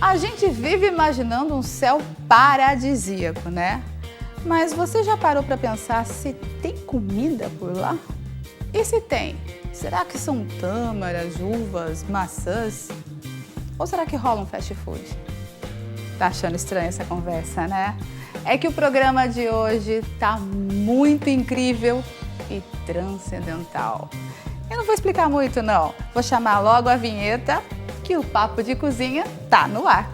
A gente vive imaginando um céu paradisíaco, né? Mas você já parou para pensar se tem comida por lá? E se tem, será que são tâmaras, uvas, maçãs? Ou será que rola um fast food? Tá achando estranha essa conversa, né? É que o programa de hoje tá muito incrível e transcendental. Eu não vou explicar muito, não. Vou chamar logo a vinheta, que o Papo de Cozinha tá no ar.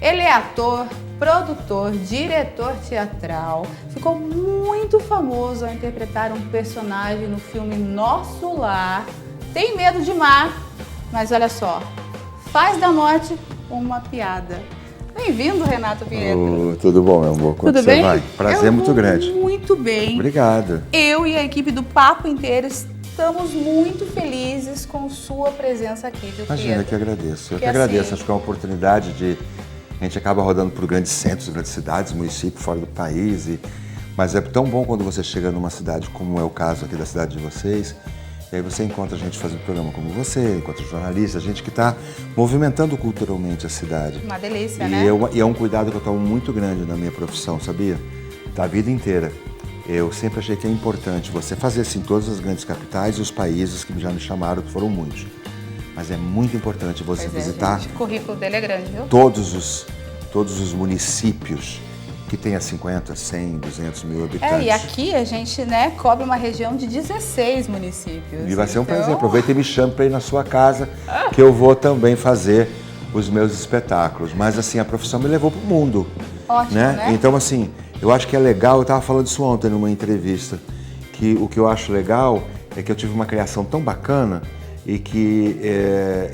Ele é ator, produtor, diretor teatral, ficou muito famoso ao interpretar um personagem no filme Nosso Lar, Tem Medo de Mar, mas olha só, faz da morte uma piada. Bem-vindo, Renato Pietro. Tudo bom, meu amor? Quando Tudo você bem? vai? Prazer muito grande. Muito bem. Obrigado. Eu e a equipe do Papo inteiro estamos muito felizes com sua presença aqui, viu, Imagina, Pietro? que agradeço. Eu que Que agradeço. assim- Acho que é uma oportunidade de... A gente acaba rodando por grandes centros, grandes cidades, municípios fora do país. Mas é tão bom quando você chega numa cidade, como é o caso aqui da cidade de vocês, e aí você encontra gente fazendo programa como você, encontra jornalistas, gente que está movimentando culturalmente a cidade. Uma delícia, E né? e é um cuidado que eu tomo muito grande na minha profissão, sabia? Da vida inteira. Eu sempre achei que é importante você fazer assim em todas as grandes capitais e os países que já me chamaram, que foram muitos. Mas é muito importante você Pois é, visitar gente, o currículo dele é grande, viu? todos os municípios que tenha 50, 100, 200 mil habitantes. E aqui a gente, né, cobre uma região de 16 municípios. E vai ser um Então, prazer. Aproveita e me chame para ir na sua casa, que eu vou também fazer os meus espetáculos. Mas assim, a profissão me levou para o mundo. Ótimo, né? Então assim, eu acho que é legal, eu estava falando isso ontem numa entrevista, que o que eu acho legal é que eu tive uma criação tão bacana e que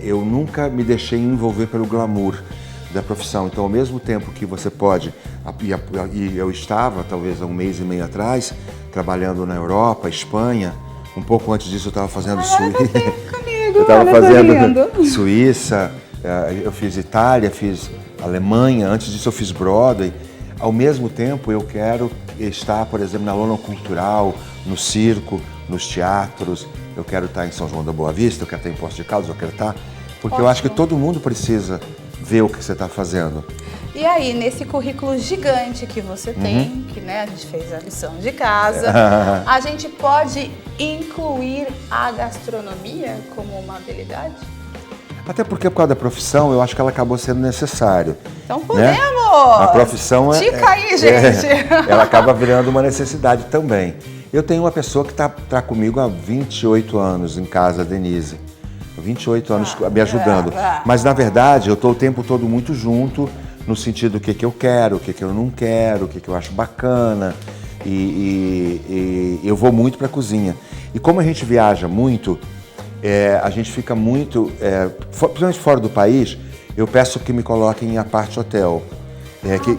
eu nunca me deixei envolver pelo glamour da profissão. Então, ao mesmo tempo que você pode, e eu estava, talvez há um mês e meio atrás, trabalhando na Europa, Espanha, um pouco antes disso eu estava fazendo Comigo, eu estava olha, fazendo tô rindo. Suíça, eu fiz Itália, fiz Alemanha, antes disso eu fiz Broadway. Ao mesmo tempo eu quero estar, por exemplo, na lona cultural, no circo, nos teatros, eu quero estar em São João da Boa Vista, eu quero estar em Poços de Caldas, eu quero estar... Porque eu acho que todo mundo precisa ver o que você está fazendo. E aí, nesse currículo gigante que você tem, que né, a gente fez a lição de casa, a gente pode incluir a gastronomia como uma habilidade? Até porque por causa da profissão, eu acho que ela acabou sendo necessário. Então né? podemos! A profissão Dica aí, gente! ela acaba virando uma necessidade também. Eu tenho uma pessoa que está comigo há 28 anos em casa, a Denise. 28 anos me ajudando. Mas, na verdade, eu estou o tempo todo muito junto, no sentido do que eu quero, o que eu não quero, o que eu acho bacana. E eu vou muito para a cozinha. E como a gente viaja muito, a gente fica muito, principalmente fora do país, eu peço que me coloquem em apart hotel.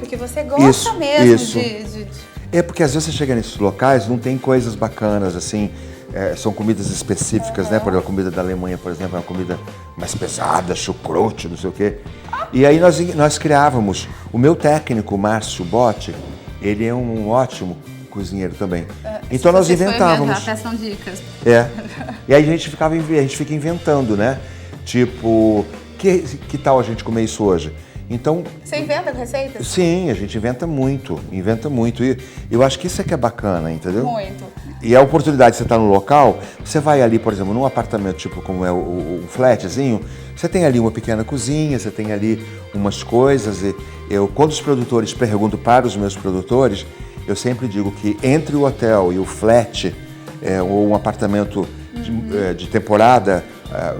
Porque você gosta mesmo de... É porque às vezes você chega nesses locais, não tem coisas bacanas, assim, são comidas específicas, né? Por exemplo, a comida da Alemanha, por exemplo, é uma comida mais pesada, chucrote, não sei o quê. E aí nós criávamos, o meu técnico, Márcio Botti, ele é um ótimo cozinheiro também. Então nós inventávamos. Peçam dicas. E aí a gente fica inventando, né? Tipo, que tal a gente comer isso hoje? Então, você inventa receitas? Sim, a gente inventa muito. E eu acho que isso é que é bacana, entendeu? Muito. E a oportunidade de você estar no local, você vai ali, por exemplo, num apartamento tipo como é o flatzinho, você tem ali uma pequena cozinha, você tem ali umas coisas. Quando os produtores perguntam para os meus produtores, eu sempre digo que entre o hotel e o flat, ou um apartamento de temporada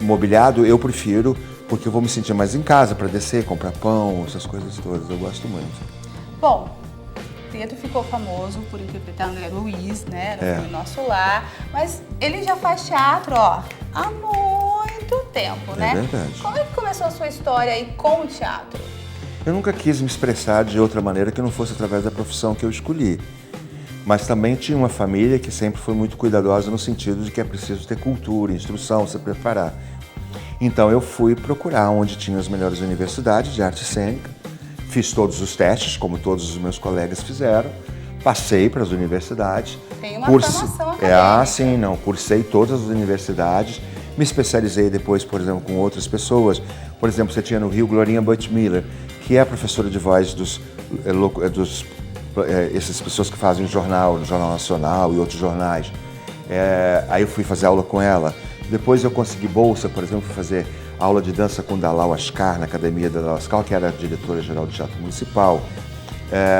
mobiliado, eu prefiro, porque eu vou me sentir mais em casa para descer, comprar pão, essas coisas todas. Eu gosto muito. Bom, Pietro ficou famoso por interpretar André Luiz, né, no filme Nosso Lar, mas ele já faz teatro, ó, há muito tempo, né? É verdade. Como é que começou a sua história aí com o teatro? Eu nunca quis me expressar de outra maneira que não fosse através da profissão que eu escolhi. mas também tinha uma família que sempre foi muito cuidadosa no sentido de que é preciso ter cultura, instrução, se preparar. Então eu fui procurar onde tinha as melhores universidades de arte cênica, fiz todos os testes, como todos os meus colegas fizeram, passei para as universidades. Tem uma formação acadêmica. Sim, não, cursei todas as universidades, me especializei depois, por exemplo, com outras pessoas. Por exemplo, você tinha no Rio Glorinha Butch Miller, que é a professora de voz essas pessoas que fazem o jornal, no Jornal Nacional e outros jornais. Aí eu fui fazer aula com ela. Depois eu consegui bolsa, por exemplo, fui fazer aula de dança com Dalal Ascar, na Academia da Dalal Ascar, que era a diretora-geral do Teatro Municipal.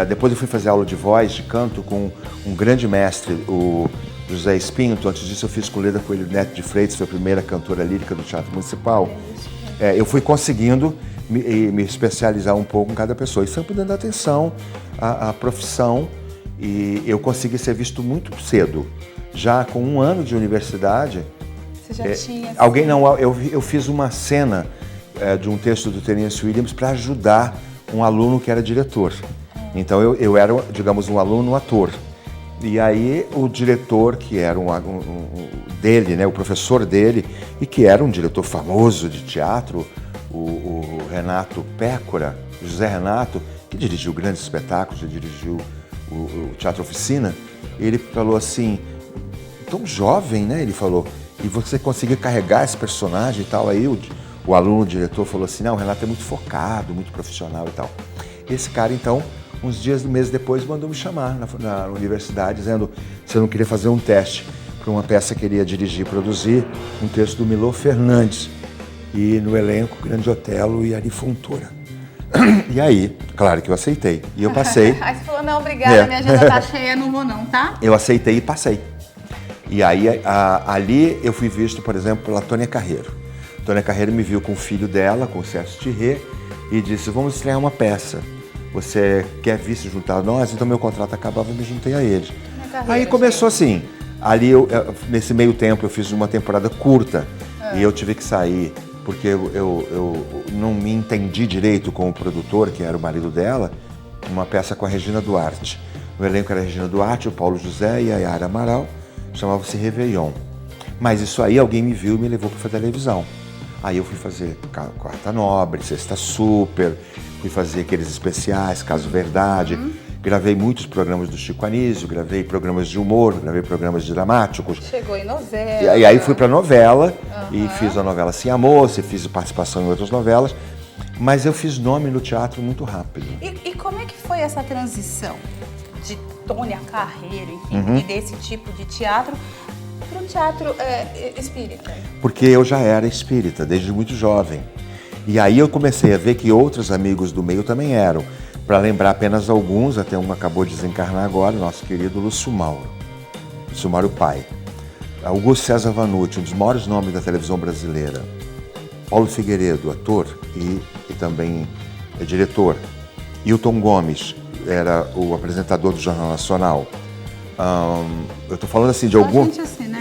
Depois eu fui fazer aula de voz, de canto, com um grande mestre, o José Espinto. Antes disso eu fiz com Leda Coelho Neto de Freitas, foi a primeira cantora lírica do Teatro Municipal. Eu fui conseguindo me especializar um pouco em cada pessoa, e sempre dando atenção à profissão, e eu consegui ser visto muito cedo. Já com 1 ano de universidade, você já tinha... Eu fiz uma cena de um texto do Tennessee Williams para ajudar um aluno que era diretor. Então eu era, digamos, um aluno ator. E aí o diretor, que era dele, né, o professor dele, e que era um diretor famoso de teatro, o Renato Pécora, José Renato, que dirigiu grandes espetáculos, dirigiu o Teatro Oficina, ele falou assim, tão jovem, né, ele falou, e você conseguir carregar esse personagem e tal. Aí o aluno, o diretor, falou assim, não, o Renato é muito focado, muito profissional e tal. Esse cara, então, uns meses depois, mandou me chamar na universidade, dizendo se eu não queria fazer um teste para uma peça que ele ia dirigir e produzir, um texto do Milor Fernandes. E no elenco, Grande Otelo e Ari Fontoura. E aí, claro que eu aceitei. E eu passei. Aí você falou, não, obrigada, minha agenda tá cheia, não vou não, tá? Eu aceitei e passei. E aí, ali eu fui visto, por exemplo, pela Tônia Carreiro. Tônia Carreiro me viu com o filho dela, com o Sérgio Thierry, e disse, vamos estrear uma peça. Você quer vir se juntar a nós? Então meu contrato acabava e me juntei a eles. Aí começou assim. Ali, nesse meio tempo, eu fiz uma temporada curta e eu tive que sair, porque eu não me entendi direito com o produtor, que era o marido dela, uma peça com a Regina Duarte. O elenco era a Regina Duarte, o Paulo José e a Yara Amaral, chamava-se Réveillon. Mas isso aí, alguém me viu e me levou para a televisão. Aí eu fui fazer Quarta Nobre, Sexta Super, fui fazer aqueles especiais, Caso Verdade, gravei muitos programas do Chico Anísio, gravei programas de humor, gravei programas dramáticos. Chegou em novela. E aí fui para novela, e fiz a novela Sim Amor, fiz participação em outras novelas, mas eu fiz nome no teatro muito rápido. E como é que foi essa transição de Tônia Carreiro, enfim, e desse tipo de teatro para o teatro espírita? Porque eu já era espírita, desde muito jovem. E aí eu comecei a ver que outros amigos do meio também eram. Para lembrar apenas alguns, até um acabou de desencarnar agora, nosso querido Lúcio Mauro. Lúcio Mauro pai. Augusto César Vanucci, um dos maiores nomes da televisão brasileira. Paulo Figueiredo, ator e também diretor. Hilton Gomes, era o apresentador do Jornal Nacional. Eu estou falando assim de algumas, assim, né?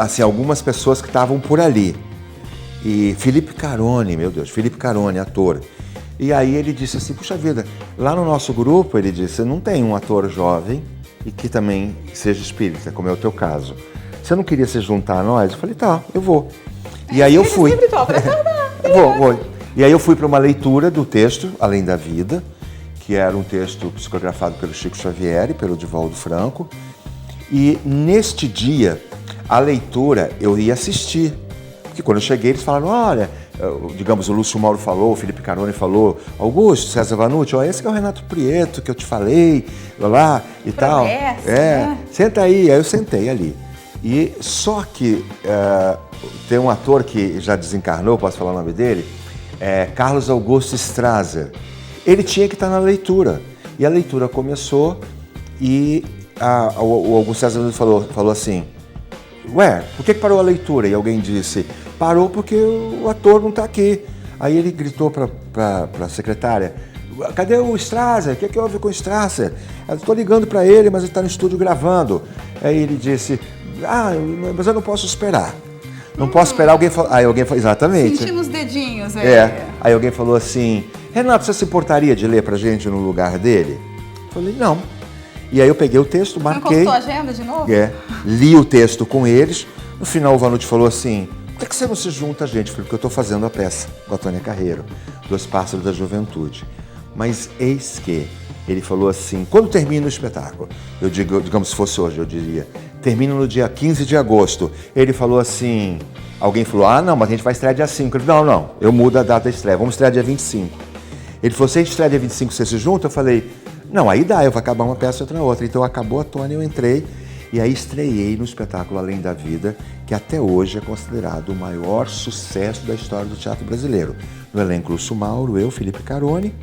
assim, algumas pessoas que estavam por ali. E Felipe Carone, meu Deus, Felipe Carone, ator. E aí ele disse assim, puxa vida, lá no nosso grupo, ele disse, não tem um ator jovem e que também seja espírita, como é o teu caso. Você não queria se juntar a nós? Eu falei, tá, eu vou. E aí eu fui. Vou. E aí eu fui para uma leitura do texto, Além da Vida, que era um texto psicografado pelo Chico Xavier e pelo Divaldo Franco. E neste dia, a leitura eu ia assistir. Porque quando eu cheguei, eles falaram, olha, digamos, o Lúcio Mauro falou, o Felipe Carone falou, Augusto, César Vanucci, ó, esse que é o Renato Prieto, que eu te falei, lá e tal. Né? Senta aí. Aí eu sentei ali. E só que tem um ator que já desencarnou, posso falar o nome dele? Carlos Augusto Strasser. Ele tinha que estar na leitura. E a leitura começou e o Augusto César falou assim, ué, por que parou a leitura? E alguém disse, parou porque o ator não está aqui. Aí ele gritou para a secretária, cadê o Strasser? O que houve com o Strasser? Eu estou ligando para ele, mas ele está no estúdio gravando. Aí ele disse, mas eu não posso esperar. Não posso esperar. Aí alguém falou, exatamente. Sentimos dedinhos aí. Aí alguém falou assim, Renato, você se importaria de ler pra gente no lugar dele? Eu falei, não. E aí eu peguei o texto, marquei. Você consultou a agenda de novo? Li o texto com eles. No final o Vanucci falou assim, por que você não se junta a gente? Eu falei, porque eu estou fazendo a peça com a Tônia Carreiro, Dois Pássaros da Juventude. Mas eis que ele falou assim, quando termina o espetáculo? Eu digo, digamos se fosse hoje, eu diria, termina no dia 15 de agosto. Ele falou assim, alguém falou, ah não, mas a gente vai estrear dia 5. Ele falou, não, eu mudo a data da estreia, vamos estrear dia 25. Ele falou, se a gente estreia dia 25, você se junta? Eu falei, não, aí dá, eu vou acabar uma peça e outra outra. Então acabou a Tônia, eu entrei e aí estreiei no espetáculo Além da Vida, que até hoje é considerado o maior sucesso da história do teatro brasileiro. No elenco Lúcio Mauro, eu, Felipe Caroni,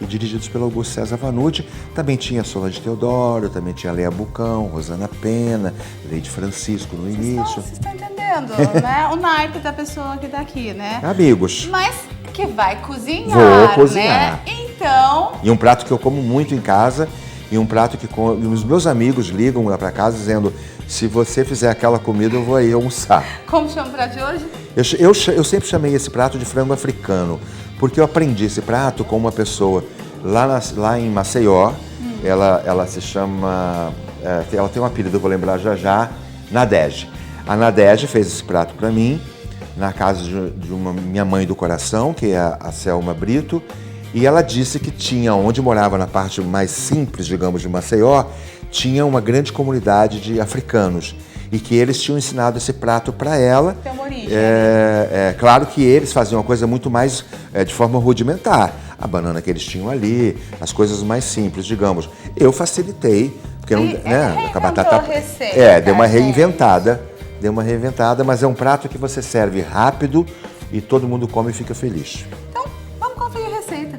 e dirigidos pelo Augusto César Vanucci. Também tinha Solange Teodoro, também tinha Léa Bucão, Rosana Pena, Leide Francisco no início. Vocês estão entendendo, né? O naipe da pessoa que tá aqui, né? Amigos. Mas que vai cozinhar, Vou cozinhar. né? Então... E um prato que eu como muito em casa, e um prato que os meus amigos ligam lá para casa dizendo, se você fizer aquela comida, eu vou aí almoçar. Como chama o prato de hoje? Eu sempre chamei esse prato de frango africano, porque eu aprendi esse prato com uma pessoa lá em Maceió. Ela se chama, ela tem um apelido, eu vou lembrar já já, Nadege. A Nadege fez esse prato para mim, na casa de uma minha mãe do coração, que é a Selma Brito, e ela disse que tinha, onde morava na parte mais simples, digamos, de Maceió, tinha uma grande comunidade de africanos e que eles tinham ensinado esse prato para ela. Tem uma origem. Claro que eles faziam uma coisa muito mais de forma rudimentar. A banana que eles tinham ali, as coisas mais simples, digamos. Eu facilitei, porque não, né, com a batata. Receita, deu uma reinventada. Deu uma reinventada, mas é um prato que você serve rápido e todo mundo come e fica feliz. Então, vamos conferir a receita.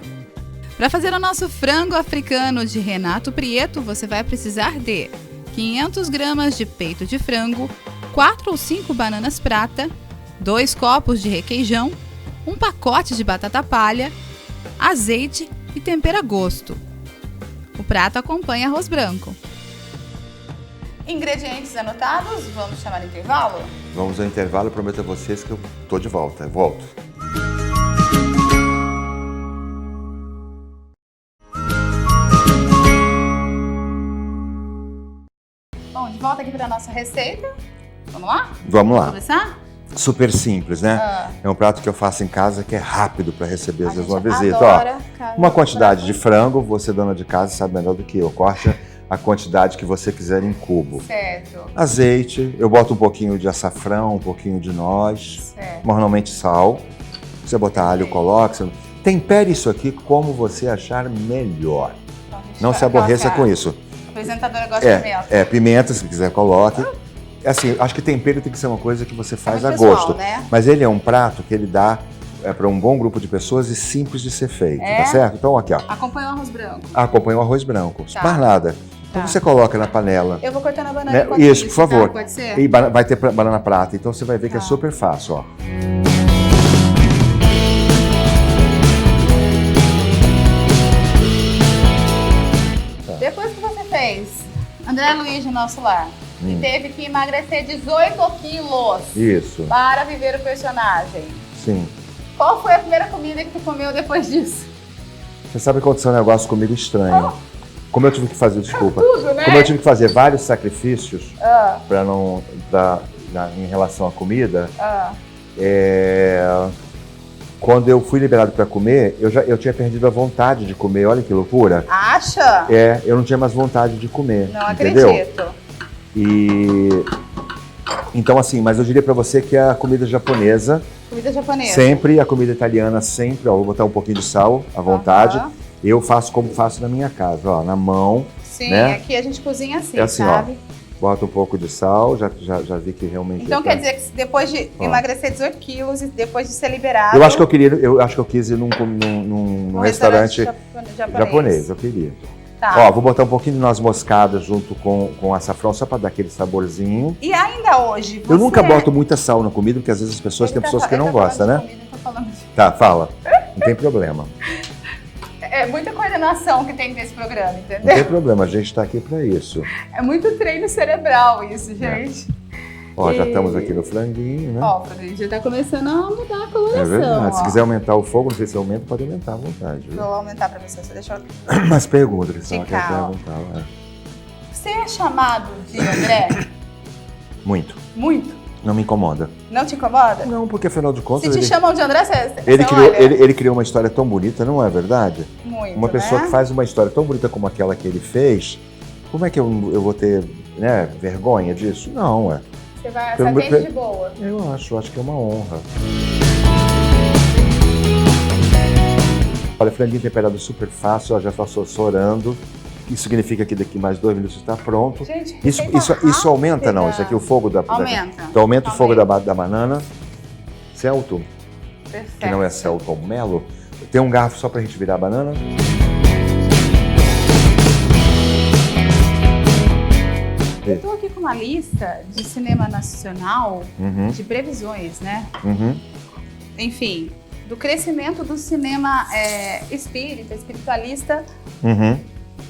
Para fazer o nosso frango africano de Renato Prieto, você vai precisar de 500 gramas de peito de frango, 4 ou 5 bananas prata, 2 copos de requeijão, um pacote de batata palha, azeite e tempero a gosto. O prato acompanha arroz branco. Ingredientes anotados, vamos chamar de intervalo? Vamos ao intervalo, eu prometo a vocês que eu tô de volta. Volto. Bom, de volta aqui para a nossa receita. Vamos lá? Vamos lá. Vamos começar? Super simples, né? É um prato que eu faço em casa que é rápido para receber às vezes uma visita. Adora, Uma quantidade de frango, você dona de casa sabe melhor do que eu. Corte a quantidade que você quiser em cubo. Certo. Azeite, eu boto um pouquinho de açafrão, um pouquinho de noz, normalmente sal. Se você botar alho, coloque. Tempere isso aqui como você achar melhor. Então, não se aborreça com isso. A apresentadora gosta de pimenta. Pimenta, se quiser, coloque. Assim, acho que tempero tem que ser uma coisa que você faz a pessoal, gosto. né? Mas ele é um prato que ele dá para um bom grupo de pessoas e simples de ser feito, tá certo? Então, aqui, ó. Acompanha o arroz branco. Acompanha o arroz branco. Tá. Mais nada. Então você coloca na panela. Eu vou cortando a banana Né? enquanto Isso, por favor. Tá? Pode ser? E vai ter banana prata, então você vai ver que é super fácil, ó. Depois que você fez André Luiz no nosso lar e teve que emagrecer 18 quilos Isso. para viver o personagem. Sim. Qual foi a primeira comida que tu comeu depois disso? Você sabe que aconteceu um negócio comigo estranho. Como eu tive que fazer, desculpa. Tudo, né? Como eu tive que fazer vários sacrifícios em relação à comida, quando eu fui liberado para comer, eu tinha perdido a vontade de comer. Olha que loucura. Acha? Eu não tinha mais vontade de comer. Não entendeu? acredito. Então assim, mas eu diria para você que a comida japonesa, Comida japonesa. sempre, a comida italiana sempre, ó, vou botar um pouquinho de sal à vontade. Eu faço como faço na minha casa, ó, na mão. Sim, né? aqui a gente cozinha assim, assim, sabe? Ó, bota um pouco de sal, já vi que realmente... Então quer dizer que depois de emagrecer 18 quilos e depois de ser liberado... Eu acho que eu quis ir num restaurante japonês, eu queria. Tá. Ó, vou botar um pouquinho de noz moscada junto com açafrão, só para dar aquele saborzinho. E ainda hoje, Eu nunca boto muita sal na comida, porque às vezes as pessoas, tem pessoas que não gostam, né? Tá, fala. Não tem problema. É muita coordenação que tem nesse programa, entendeu? Não tem problema, a gente está aqui para isso. É muito treino cerebral isso, gente. Ó, já estamos aqui no franguinho, né? Ó, o franguinho já tá começando a mudar a coloração. É verdade. Ó. Se quiser aumentar o fogo, não sei se aumenta, pode aumentar à vontade. Viu? Vou aumentar pra você deixa eu... Mas pergunta, que você quer Ficar, ó. perguntar. Ser chamado de André? Muito. Muito? Não me incomoda. Não te incomoda? Não, porque afinal de contas... Se te chamam de André, você Ele criou uma história tão bonita, não é verdade? Muito, uma pessoa né? que faz uma história tão bonita como aquela que ele fez, como é que eu vou ter, né, vergonha disso? Não, é. Você vai, você atende de boa. Eu acho que é uma honra. Olha, franguinho temperado super fácil, ó, já passou sorando. Isso significa que daqui mais 2 minutos está pronto. Gente, isso aumenta, não? Isso aqui é o fogo da... Aumenta. Então aumenta o fogo da banana. Celto, Perfeito. que não é Celton Mello. Tem um garfo só pra gente virar a banana? Eu estou aqui com uma lista de cinema nacional, de previsões, né? Enfim, do crescimento do cinema espiritualista,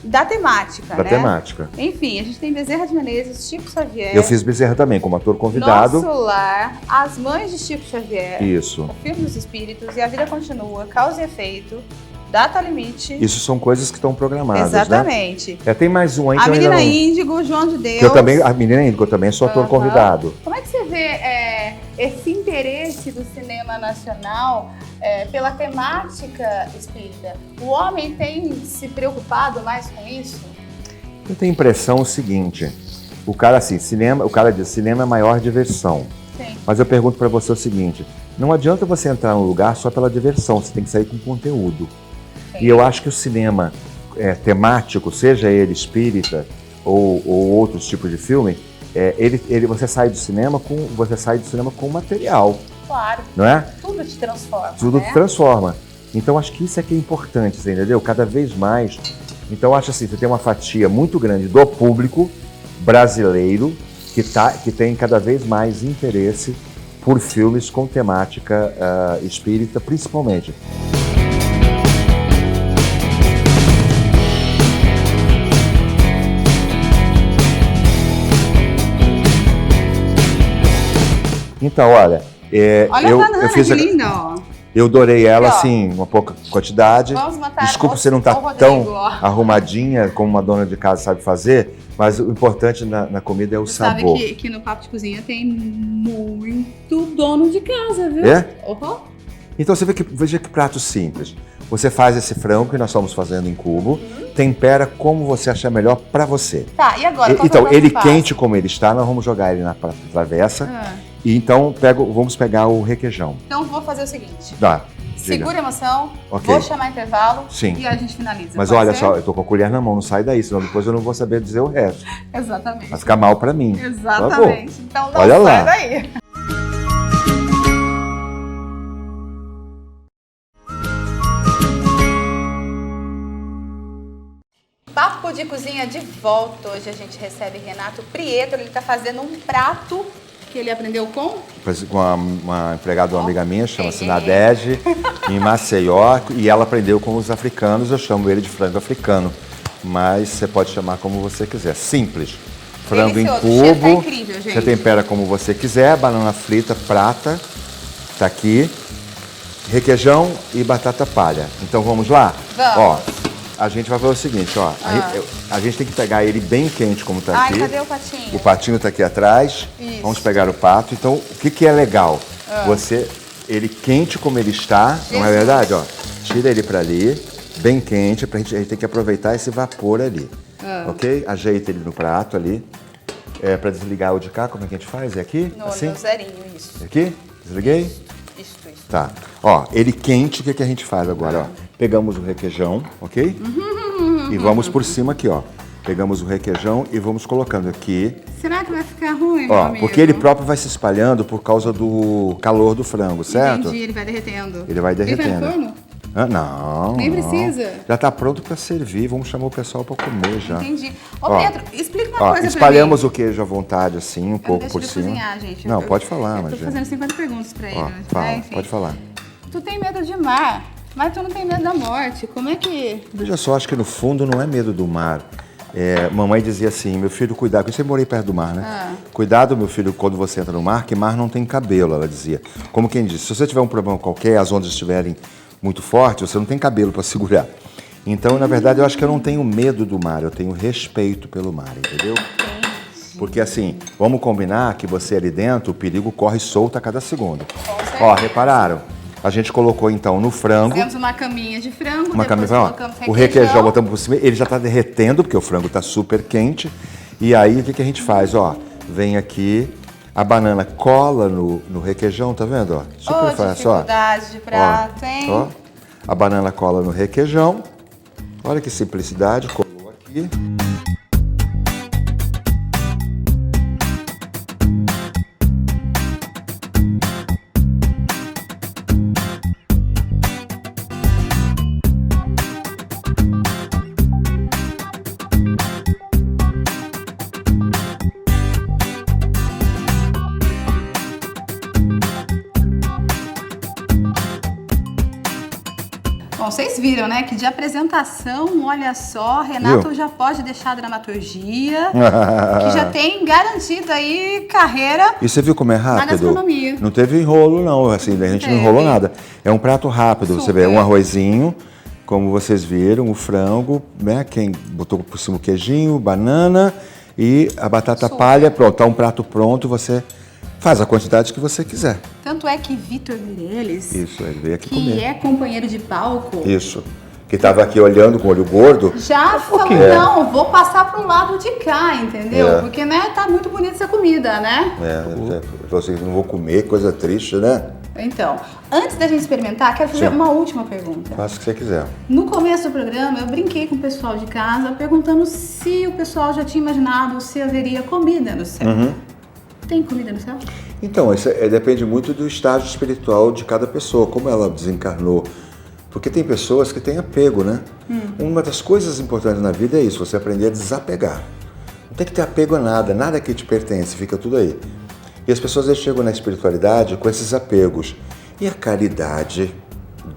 da temática, Da né? temática. Enfim, a gente tem Bezerra de Menezes, Chico Xavier. Eu fiz Bezerra também, como ator convidado. Nosso Lar, As Mães de Chico Xavier. Isso. O Filme dos Espíritos e A Vida Continua, Causa e Efeito, Data Limite. Isso são coisas que estão programadas, Exatamente. né? Tem mais um aí que A eu ainda Menina não... Índigo, João de Deus. Que a Menina Índigo, eu também sou ator convidado. Como é que você vê esse interesse do cinema nacional pela temática espírita? O homem tem se preocupado mais com isso? Eu tenho a impressão o seguinte, o cara diz, cinema é a maior diversão. Sim. Mas eu pergunto para você o seguinte, não adianta você entrar num lugar só pela diversão, você tem que sair com conteúdo. Sim. E eu acho que o cinema temático, seja ele espírita ou outros tipos de filme, você sai do cinema com material. Claro. Não é? Tudo te transforma. Tudo né? te transforma. Então acho que isso é que é importante, você entendeu? Cada vez mais. Então acho assim, você tem uma fatia muito grande do público brasileiro que tem cada vez mais interesse por filmes com temática espírita, principalmente. Então, olha, olha a banana, que linda, ó. Eu dourei ela, assim, uma pouca quantidade. Vamos matar. Desculpa você não estar tão arrumadinha como uma dona de casa sabe fazer, mas o importante na comida é o sabor. Sabe que no Papo de Cozinha tem muito dono de casa, viu? É? Uhum. Então veja que prato simples. Você faz esse frango que nós estamos fazendo em cubo, tempera como você achar melhor para você. Tá, e agora? Então, ele quente como ele está, nós vamos jogar ele na travessa. E então vamos pegar o requeijão. Então vou fazer o seguinte. Segura a emoção, vou chamar intervalo e a gente finaliza. Mas olha só, eu tô com a colher na mão, não sai daí, senão depois eu não vou saber dizer o resto. Exatamente. Vai ficar mal pra mim. Exatamente. Então não olha sai lá. daí. Papo de Cozinha de volta. Hoje a gente recebe Renato Prietro, ele tá fazendo um prato que ele aprendeu com uma empregada, uma amiga minha, chama-se Nadege, em Maceió, e ela aprendeu com os africanos, eu chamo ele de frango africano, mas você pode chamar como você quiser, simples. Frango em cubo, tá incrível, gente. Você tempera como você quiser, banana frita, prata, tá aqui, requeijão e batata palha. Então vamos lá? Vamos. Ó, a gente vai fazer o seguinte, ó, a gente tem que pegar ele bem quente como tá aqui. Cadê o patinho? O patinho tá aqui atrás. Isso. Vamos pegar o pato. Então, o que é legal? Ele quente como ele está, não é verdade? Ó, tira ele para ali, bem quente, a gente tem que aproveitar esse vapor ali. Ok? Ajeita ele no prato ali. Para desligar o de cá, como é que a gente faz? É aqui? Assim? No zerinho, isso. Aqui? Desliguei? Isso. Tá. Ó, ele quente, o que a gente faz agora? Ó, pegamos o requeijão, ok? E vamos por cima aqui, ó. Pegamos o requeijão e vamos colocando aqui. Será que vai ficar ruim, meu amigo? Porque ele próprio vai se espalhando por causa do calor do frango, certo? Entendi, ele vai derretendo. Ele vai derretendo. Ele vai no forno? Não. Nem precisa. Já tá pronto para servir, vamos chamar o pessoal para comer já. Entendi. Ô, Pedro, explica uma coisa pra mim. Espalhamos o queijo à vontade, assim, um pouco por cima. Cozinhar, gente. Não, pode falar, mas. Eu tô fazendo 50 perguntas pra ele. Pode falar. Tu tem medo de mar, mas tu não tem medo da morte. Como é que... Veja só, acho que no fundo não é medo do mar. Mamãe dizia assim, meu filho, cuidado, porque eu sempre morei perto do mar, né? Cuidado, meu filho, quando você entra no mar, que mar não tem cabelo, ela dizia. Como quem diz, se você tiver um problema qualquer, as ondas estiverem muito fortes, você não tem cabelo para segurar. Então, na verdade, eu acho que eu não tenho medo do mar, eu tenho respeito pelo mar, entendeu? Porque assim, vamos combinar que você ali dentro, o perigo corre solto a cada segundo. Ó, repararam? A gente colocou então no frango. Fizemos uma caminha de frango, Uma caminha, colocamos o requeijão botamos por cima, ele já está derretendo, porque o frango está super quente. E aí, o que a gente faz? Ó, vem aqui, a banana cola no requeijão, tá vendo? Ó, super fácil, ó. Dificuldade de prato, hein? Ó, a banana cola no requeijão. Olha que simplicidade, colou aqui. Bom, vocês viram, né, que de apresentação, olha só, Renato Viu? já pode deixar a dramaturgia, que já tem garantido aí carreira. E você viu como é rápido? Na gastronomia. Não teve enrolo não, assim, a gente não enrolou nada. É um prato rápido, você vê, um arrozinho, como vocês viram, o frango, né, quem botou por cima o queijinho, banana e a batata palha, pronto, tá um prato pronto, você faz a quantidade que você quiser. Tanto é que Vitor Meirelles, Isso, ele veio aqui que comer. é companheiro de palco, Isso, que tava aqui olhando com o olho gordo. já falou, não, vou passar pro lado de cá, entendeu? Porque, né, tá muito bonita essa comida, né? Ele falou assim, não vou comer, coisa triste, né? Então, antes da gente experimentar, quero fazer uma última pergunta. Faça o que você quiser. No começo do programa, eu brinquei com o pessoal de casa, perguntando se o pessoal já tinha imaginado se haveria comida no céu. Tem comida no céu? Então, isso depende muito do estágio espiritual de cada pessoa, como ela desencarnou. Porque tem pessoas que têm apego, né? Uma das coisas importantes na vida é isso, você aprender a desapegar. Não tem que ter apego a nada, nada que te pertence, fica tudo aí. E as pessoas aí chegam na espiritualidade com esses apegos. E a caridade,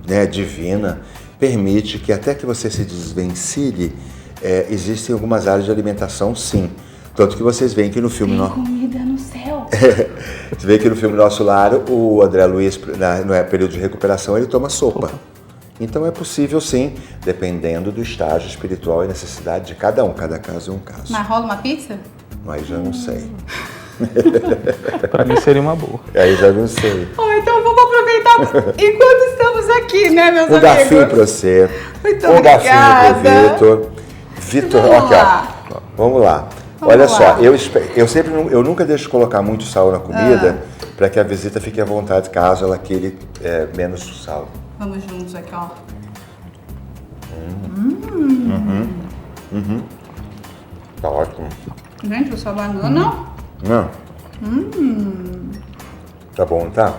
né, divina permite que até que você se desvencilhe, existem algumas áreas de alimentação, sim. Tanto que vocês veem que no filme... Tem comida no céu. Você vê que no filme Nosso Lar, o André Luiz, no período de recuperação, ele toma sopa. Então é possível sim, dependendo do estágio espiritual e necessidade de cada um. Cada caso é um caso. Mas rola uma pizza? Mas já não sei. Pra mim seria uma boa. Aí já não sei. Então vamos aproveitar enquanto estamos aqui, né, meus amigos? Um garfinho pra você. Muito um obrigada. garfinho pro Vitor. Vitor, Vamos aqui, lá. ó. Vamos lá. Vamos Olha lá. só, eu nunca deixo colocar muito sal na comida para que a visita fique à vontade, caso ela queira menos sal. Vamos juntos aqui, ó. Tá ótimo. Gente, essa banana... Não. Tá bom, tá?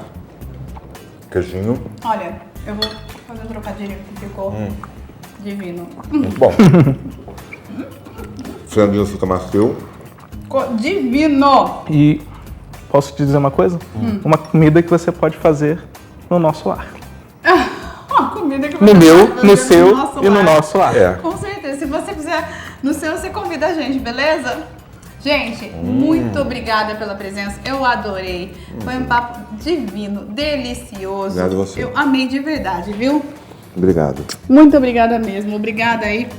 Queijinho. Olha, eu vou fazer um trocadilho que ficou divino. Muito bom. Franguinho fica macio. Ficou divino! E posso te dizer uma coisa? Uma comida que você pode fazer no nosso lar. Uma comida que No você meu, pode no fazer seu nosso e no lar. nosso lar. É. Com certeza. Se você fizer no seu, você convida a gente, beleza? Gente, muito obrigada pela presença. Eu adorei. Foi um papo divino, delicioso. Obrigado a você. Eu amei de verdade, viu? Obrigado. Muito obrigada mesmo. Obrigada aí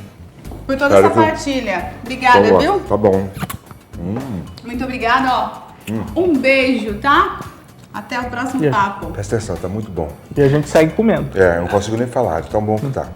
por toda Claro essa que eu- partilha. Obrigada, Tá, viu? tá bom. Muito obrigada, ó. Um beijo, tá? Até o próximo Yeah. papo. Presta atenção, tá muito bom. E a gente segue comendo. Eu não consigo nem falar, de tão bom que tá.